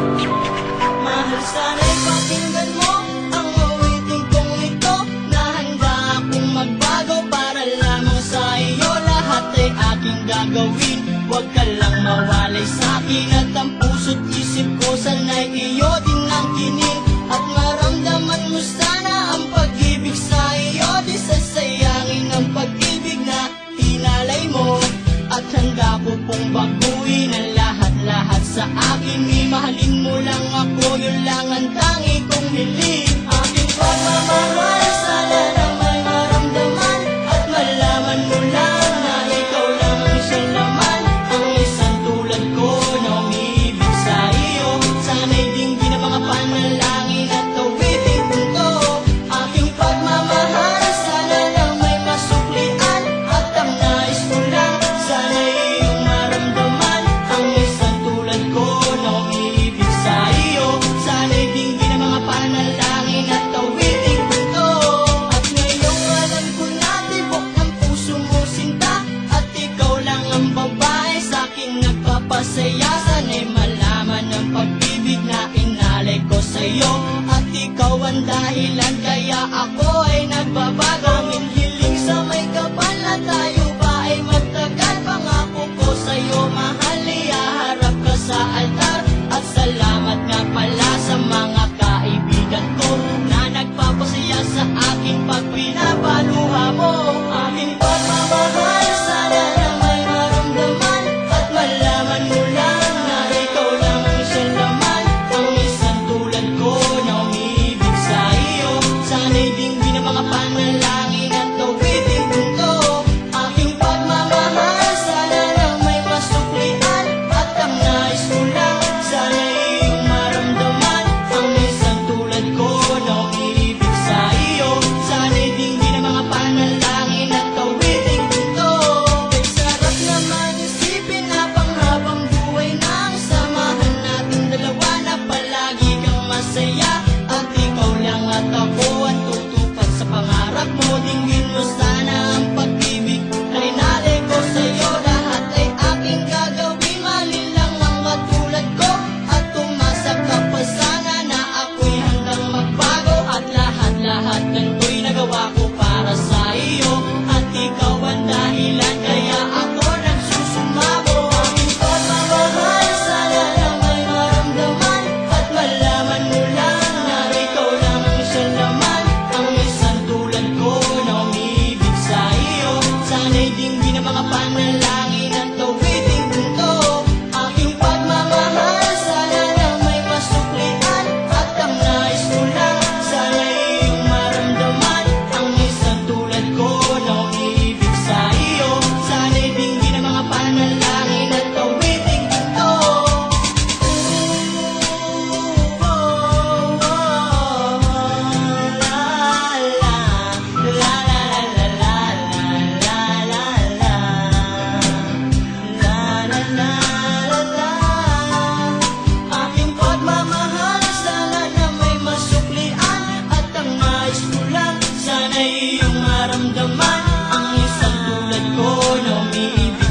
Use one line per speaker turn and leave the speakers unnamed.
Mahal, sana'y pakinggan mo ang awitin kong ito, na handa akong magbago para lamang sa iyo. Lahat ay aking gagawin, huwag ka lang mawalay sa'kin. At ang puso't isip ko sana'y iyo din ang kinin. At maramdaman mo sana ang pag-ibig sa iyo. Di sasayangin ang pag-ibig na hinalay mo. At handa ko pong baguhin ang lahat-lahat sa akin. Mahalin mo lang ako, yun lang ang tangi kong hiling. Aking pagmamahal, sana na may maramdaman. At malaman mo lang na ikaw lang ang siyang laman. Ang isang tulad ko na umiibig sa iyo. Sana'y dinggin ang mga panalangin at awitin ko. Aking pagmamahal, sana na may masuklian. At ang nais ko lang, sana'y iyong maramdaman. Ang isang tulad ko na umiibig sa iyo. Sana'y dinggin ang mga panalangin at awitin ko. At ngayong alam ko na tibok ng puso mo sinta. At ikaw lang ang babae sa'kin nagpapasaya. Sana'y malaman ang pag-ibig na inalay ko sa'yo. At ikaw ang dahilan kaya ako ay nagbabago. Ang hiling sa may kapal na tayo ba ay magtagal. Pangako ko sa'yo mahal, ihaharap ka sa altar. At salamat nga pala sa mga kaibigan ko na nagpapasaya sa akin pag pinapaluha mo. Aking pagmamahal, sana na may maramdaman. At malaman mo lang na ikaw lang ang siyang laman. Ang isang tulad ko na umiibig sa iyo. Sana'y dinggin ang mga panalangin at awitin ko. Aking pagmamahal, sana na may masuklian. At ang nais ko lang, sana'y iyong maramdaman. Ang isang tulad ko na umiibig sa iyo. Sana'y dinggin ang mga panalangin at awitin ko. Ay sarap naman isipin na panghabang buhay na ang samahan natin dalawa, na palagi kang masaya. At ikaw lang at ako ang tutupad sa pangarap mo. Dinggin mo sana ang pag-ibig na inalay ko sa'yo. Lahat ay aking gagawin, mahalin lang ang katulad ko. At umasa ka pa sana na ako'y handang magbago. At lahat-lahat ganito'y nagawa ko para sa iyo. At ikaw ang dahilan kaya ako nagsusumamo. Aking pagmamahal, sana na may maramdaman. At malaman mo lang na ikaw lang ang siyang laman. Ang isang tulad ko na umiibig sa iyo. Sana'y dinggin ang mga panalangin at awitin ko. Aking pagmamahal, sana na may masuklian. At ang nais ko lang, sana'y iyong maramdaman. Ang isang tulad ko na umiibig sa iyo. Sana'y dinggin ang mga panalangin at awitin ko. Aking pagmamahal, sana na may masuklian. At ang nais ko lang, sana'y iyong maramdaman.